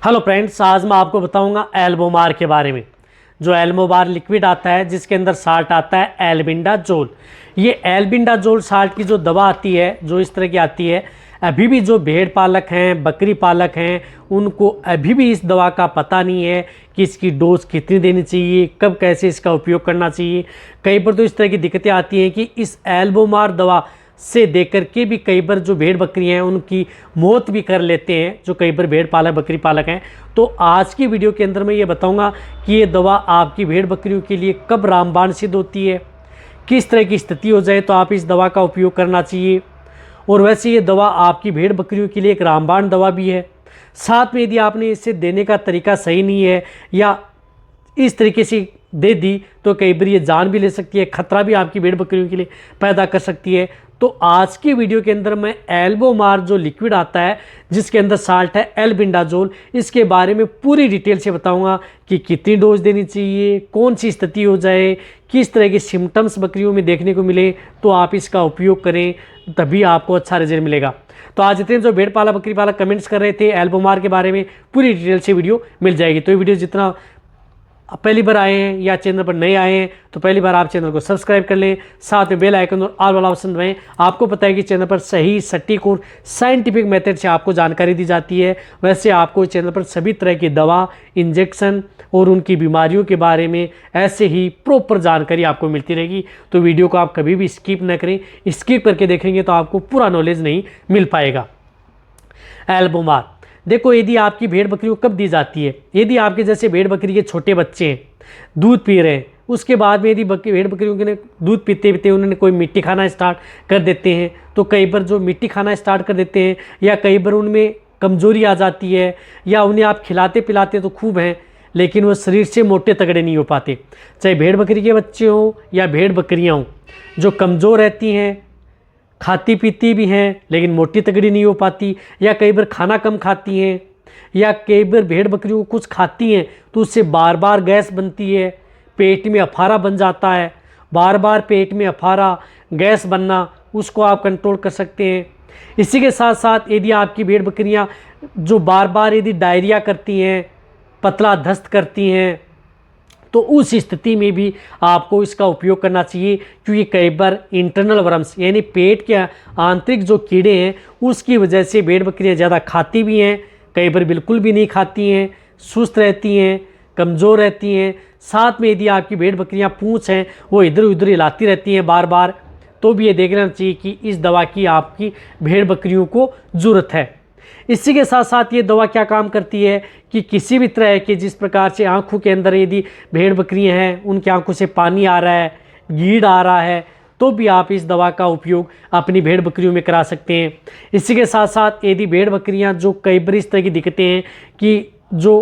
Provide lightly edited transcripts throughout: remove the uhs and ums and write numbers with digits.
Hello friends, आज मैं आपको बताऊंगा एल्बोमार के बारे में। जो एल्बोमार लिक्विड आता है जिसके अंदर साल्ट आता है एल्बिंडाजोल। ये एल्बिंडाजोल साल्ट की जो दवा आती है, जो इस तरह की आती है, अभी भी जो भेड़ पालक हैं, बकरी पालक हैं, उनको अभी भी इस दवा का पता नहीं है कि इसकी डोज कितनी देनी चाहिए, कब कैसे इसका उपयोग करना चाहिए। कई बार तो इस तरह की दिक्कतें आती हैं कि इस एल्बोमार दवा से देकर के भी कई बार जो भेड़ बकरी हैं उनकी मौत भी कर लेते हैं, जो कई बार भेड़ पालक बकरी पालक हैं। तो आज की वीडियो के अंदर मैं ये बताऊंगा कि ये दवा आपकी भेड़ बकरियों के लिए कब रामबाण सिद्ध होती है, किस तरह की स्थिति हो जाए तो आप इस दवा का उपयोग करना चाहिए। और वैसे ये दवा आपकी भेड़ बकरियों के लिए एक रामबाण दवा भी है। साथ में यदि आपने इसे देने का तरीका सही नहीं है या इस तरीके से दे दी तो कई बार ये जान भी ले सकती है, खतरा भी आपकी भेड़ बकरियों के लिए पैदा कर सकती है। तो आज की वीडियो के अंदर मैं एल्बोमार जो लिक्विड आता है जिसके अंदर साल्ट है एल्बिंडाजोल, इसके बारे में पूरी डिटेल से बताऊंगा कि कितनी डोज देनी चाहिए, कौन सी स्थिति हो जाए, किस तरह के सिम्टम्स बकरियों में देखने को मिले तो आप इसका उपयोग करें, तभी आपको अच्छा रिजल्ट मिलेगा। तो आज इतने जो भेड़ पाला बकरी पाला कमेंट्स कर रहे थे एल्बोमार के बारे में, पूरी डिटेल से वीडियो मिल जाएगी। तो ये वीडियो जितना पहली बार आए हैं या चैनल पर नए आए हैं तो पहली बार आप चैनल को सब्सक्राइब कर लें, साथ में बेल आइकन और ऑल वाला ऑप्शन दबाएं। आपको पता है कि चैनल पर सही, सटीक और साइंटिफिक मेथड से आपको जानकारी दी जाती है। वैसे आपको चैनल पर सभी तरह की दवा, इंजेक्शन और उनकी बीमारियों के बारे में ऐसे ही प्रॉपर जानकारी आपको मिलती रहेगी। तो वीडियो को आप कभी भी स्किप न करें, स्किप करके देखेंगे तो आपको पूरा नॉलेज नहीं मिल पाएगा। एल्बोमार देखो, यदि आपकी भेड़ बकरियों को कब दी जाती है, यदि आपके जैसे भेड़ बकरी के छोटे बच्चे हैं, दूध पी रहे हैं, उसके बाद में यदि भेड़ बकरियों के दूध पीते पीते उन्होंने कोई मिट्टी खाना स्टार्ट कर देते हैं, तो कई बार जो मिट्टी खाना स्टार्ट कर देते हैं या कई बार उनमें कमजोरी आ जाती है या उन्हें आप खिलाते पिलाते तो खूब हैं लेकिन वो शरीर से मोटे तगड़े नहीं हो पाते। चाहे भेड़ बकरी के बच्चे हों या भेड़ बकरियाँ हों, जो कमज़ोर रहती हैं, खाती पीती भी हैं लेकिन मोटी तगड़ी नहीं हो पाती, या कई बार खाना कम खाती हैं, या कई बार भेड़ बकरियों को कुछ खाती हैं तो उससे बार बार गैस बनती है, पेट में अफारा बन जाता है। बार बार पेट में अफारा, गैस बनना, उसको आप कंट्रोल कर सकते हैं। इसी के साथ साथ यदि आपकी भेड़ बकरियां जो बार बार यदि डायरिया करती हैं, पतला दस्त करती हैं, तो उस स्थिति में भी आपको इसका उपयोग करना चाहिए, क्योंकि कई बार इंटरनल वर्म्स यानी पेट के आंतरिक जो कीड़े हैं उसकी वजह से भेड़ बकरियां ज़्यादा खाती भी हैं, कई बार बिल्कुल भी नहीं खाती हैं, सुस्त रहती हैं, कमज़ोर रहती हैं। साथ में यदि आपकी भेड़ बकरियां पूंछ हैं वो इधर उधर हिलाती रहती हैं बार बार, तो भी ये देखना चाहिए कि इस दवा की आपकी भेड़ बकरियों को ज़रूरत है। इसी के साथ साथ ये दवा क्या काम करती है कि किसी भी तरह के, जिस प्रकार से आंखों के अंदर यदि भेड़ बकरियां हैं उनकी आंखों से पानी आ रहा है, गीड़ आ रहा है, तो भी आप इस दवा का उपयोग अपनी भेड़ बकरियों में करा सकते हैं। इसी के साथ साथ यदि भेड़ बकरियां जो कई बार इस तरह की दिक्कतें हैं कि जो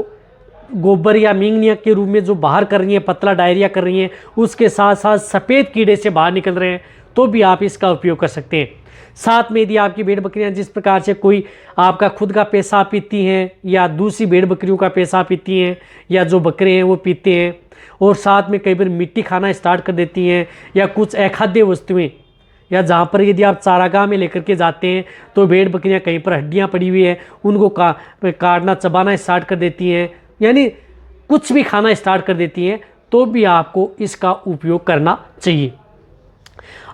गोबर या मींगनिया के रूप में जो बाहर कर रही हैं, पतला डायरिया कर रही हैं, उसके साथ साथ सफ़ेद कीड़े से बाहर निकल रहे हैं, तो भी आप इसका उपयोग कर सकते हैं। साथ में यदि आपकी भेड़ बकरियां जिस प्रकार से कोई आपका खुद का पेशाब पीती हैं या दूसरी भेड़ बकरियों का पेशाब पीती हैं या जो बकरे हैं वो पीते हैं, और साथ में कई बार मिट्टी खाना स्टार्ट कर देती हैं या कुछ अखाद्य वस्तुएं, या जहाँ पर यदि आप चारागाह में लेकर के जाते हैं तो भेड़ बकरियां कहीं पर हड्डियाँ पड़ी हुई हैं उनको काटना चबाना स्टार्ट कर देती हैं, यानी कुछ भी खाना स्टार्ट कर देती हैं, तो भी आपको इसका उपयोग करना चाहिए।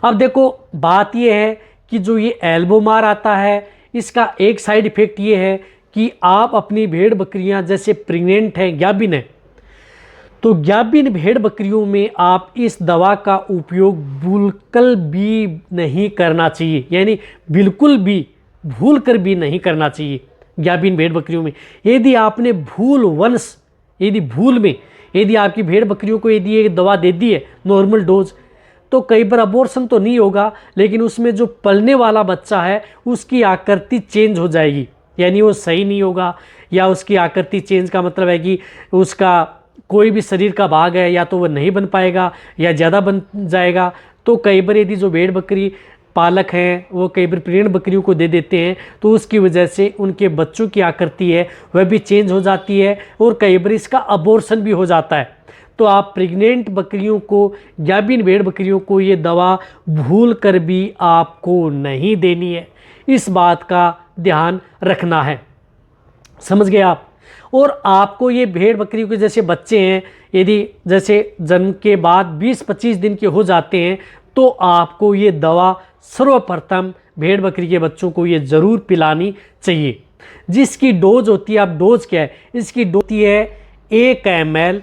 अब देखो, बात यह है कि जो ये एल्बोमार आता है इसका एक साइड इफ़ेक्ट ये है कि आप अपनी भेड़ बकरियां जैसे प्रेग्नेंट हैं, ज्ञाबिन है, तो ज्ञाबिन भेड़ बकरियों में आप इस दवा का उपयोग बिल्कुल भी नहीं करना चाहिए, यानी बिल्कुल भी भूल कर भी नहीं करना चाहिए। ज्ञाबिन भेड़ बकरियों में यदि आपने भूलवश, यदि भूल में यदि आपकी भेड़ बकरियों को यदि ये दवा दे दी है नॉर्मल डोज, तो कई बार अबॉर्शन तो नहीं होगा लेकिन उसमें जो पलने वाला बच्चा है उसकी आकृति चेंज हो जाएगी, यानी वो सही नहीं होगा, या उसकी आकृति चेंज का मतलब है कि उसका कोई भी शरीर का भाग है या तो वो नहीं बन पाएगा या ज़्यादा बन जाएगा। तो कई बार यदि जो भेड़ बकरी पालक हैं वो कई बार प्रेग्नेंट बकरियों को दे देते हैं तो उसकी वजह से उनके बच्चों की आकृति है वह भी चेंज हो जाती है और कई बार इसका अबॉर्शन भी हो जाता है। तो आप प्रेग्नेंट बकरियों को, गाभिन भेड़ बकरियों को ये दवा भूल कर भी आपको नहीं देनी है, इस बात का ध्यान रखना है। समझ गए आप? और आपको ये भेड़ बकरियों के जैसे बच्चे हैं, यदि जैसे जन्म के बाद 20-25 दिन के हो जाते हैं तो आपको ये दवा सर्वप्रथम भेड़ बकरी के बच्चों को ये ज़रूर पिलानी चाहिए। जिसकी डोज होती है, अब डोज क्या है, इसकी डोज होती है 1 ml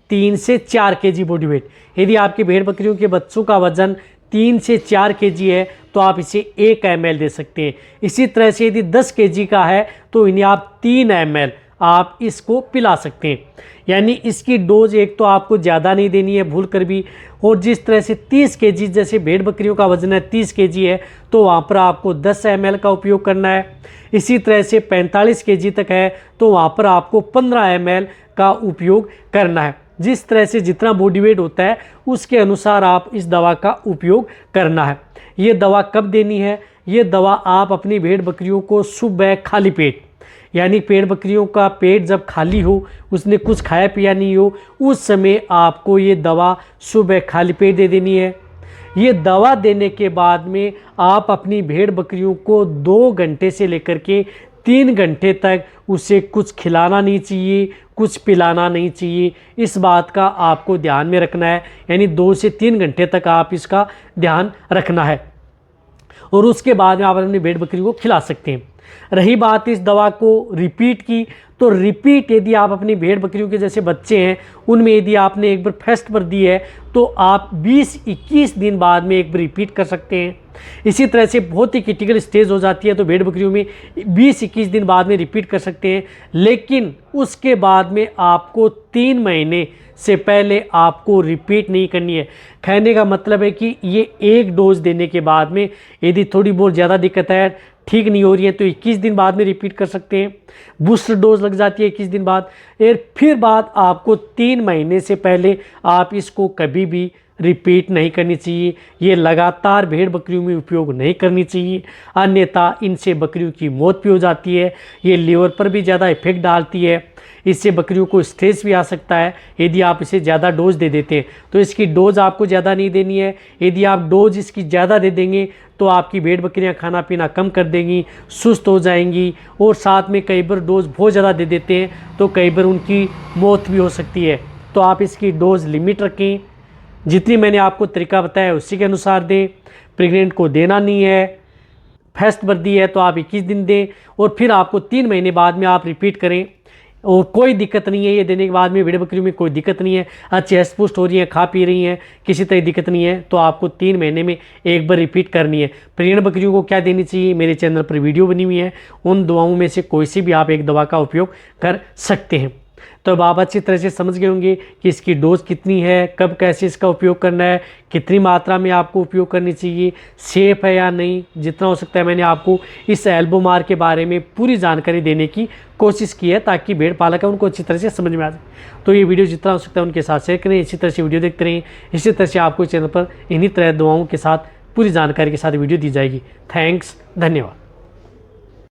3 से 4 kg बॉडी वेट। यदि आपके भेड़ बकरियों के बच्चों का वजन 3 से 4 kg है तो आप इसे 1 ml दे सकते हैं। इसी तरह से यदि 10 kg का है तो इन्हें आप 3 ml आप इसको पिला सकते हैं। यानी इसकी डोज एक तो आपको ज़्यादा नहीं देनी है भूल कर भी, और जिस तरह से 30 kg जैसे भेड़ बकरियों का वजन है 30 kg है तो वहाँ पर आपको 10 ml का उपयोग करना है। इसी तरह से 45 kg तक है तो वहाँ पर आपको 15 ml का उपयोग करना है। जिस तरह से जितना बॉडी वेट होता है उसके अनुसार आप इस दवा का उपयोग करना है। ये दवा कब देनी है, ये दवा आप अपनी भेड़ बकरियों को सुबह खाली पेट, यानी भेड़ बकरियों का पेट जब खाली हो, उसने कुछ खाया पिया नहीं हो, उस समय आपको ये दवा सुबह खाली पेट दे देनी है। ये दवा देने के बाद में आप अपनी भेड़ बकरियों को 2 घंटे से लेकर के 3 घंटे तक उसे कुछ खिलाना नहीं चाहिए, कुछ पिलाना नहीं चाहिए। इस बात का आपको ध्यान में रखना है, यानी 2 से 3 घंटे तक आप इसका ध्यान रखना है और उसके बाद में आप अपनी भेड़ बकरी को खिला सकते हैं। रही बात इस दवा को रिपीट की, तो रिपीट यदि आप अपनी भेड़ बकरियों के जैसे बच्चे हैं उनमें यदि आपने एक बार फर्स्ट पर दी है तो आप 20-21 दिन बाद में एक बार रिपीट कर सकते हैं। इसी तरह से बहुत ही क्रिटिकल स्टेज हो जाती है तो भेड़ बकरियों में 20-21 दिन बाद में रिपीट कर सकते हैं, लेकिन उसके बाद में आपको 3 महीने से पहले आपको रिपीट नहीं करनी है। कहने का मतलब है कि ये एक डोज देने के बाद में यदि थोड़ी बहुत ज़्यादा दिक्कत है, ठीक नहीं हो रही है, तो 21 दिन बाद में रिपीट कर सकते हैं। बूस्टर डोज लग जाती है 21 दिन बाद, फिर बाद आपको 3 महीने से पहले आप इसको कभी भी रिपीट नहीं करनी चाहिए। ये लगातार भेड़ बकरियों में उपयोग नहीं करनी चाहिए, अन्यथा इनसे बकरियों की मौत भी हो जाती है। ये लीवर पर भी ज़्यादा इफेक्ट डालती है, इससे बकरियों को स्ट्रेस भी आ सकता है यदि आप इसे ज़्यादा डोज दे देते हैं। तो इसकी डोज आपको ज़्यादा नहीं देनी है। यदि आप डोज इसकी ज़्यादा दे देंगे तो आपकी भेड़ बकरियां खाना पीना कम कर देंगी, सुस्त हो जाएंगी, और साथ में कई बार डोज बहुत ज़्यादा दे देते हैं तो कई बार उनकी मौत भी हो सकती है। तो आप इसकी डोज लिमिट रखें, जितनी मैंने आपको तरीका बताया उसी के अनुसार दें। प्रेग्नेंट को देना नहीं है, फर्स्ट बार दी है तो आप 21 दिन दें और फिर आपको 3 महीने बाद में आप रिपीट करें और कोई दिक्कत नहीं है। ये देने के बाद में भेड़ बकरियों में कोई दिक्कत नहीं है, अच्छी हष्ट पुष्ट हो रही है, खा पी रही हैं, किसी तरह दिक्कत नहीं है, तो आपको 3 महीने में एक बार रिपीट करनी है। प्रेग्नेंट बकरियों को क्या देनी चाहिए, मेरे चैनल पर वीडियो बनी हुई है, उन दवाओं में से कोई सी भी आप एक दवा का उपयोग कर सकते हैं। तो अब आप अच्छी तरह से समझ गए होंगे कि इसकी डोज कितनी है, कब कैसे इसका उपयोग करना है, कितनी मात्रा में आपको उपयोग करनी चाहिए, सेफ है या नहीं। जितना हो सकता है मैंने आपको इस एल्बोमार के बारे में पूरी जानकारी देने की कोशिश की है ताकि भेड़ पालक है उनको अच्छी तरह से समझ में आ जाए। तो ये वीडियो जितना हो सकता है उनके साथ शेयर करें, इसी तरह से वीडियो देखते रहें। इसी तरह से आपको चैनल पर इन्हीं तरह दवाओं के साथ पूरी जानकारी के साथ वीडियो दी जाएगी। थैंक्स, धन्यवाद।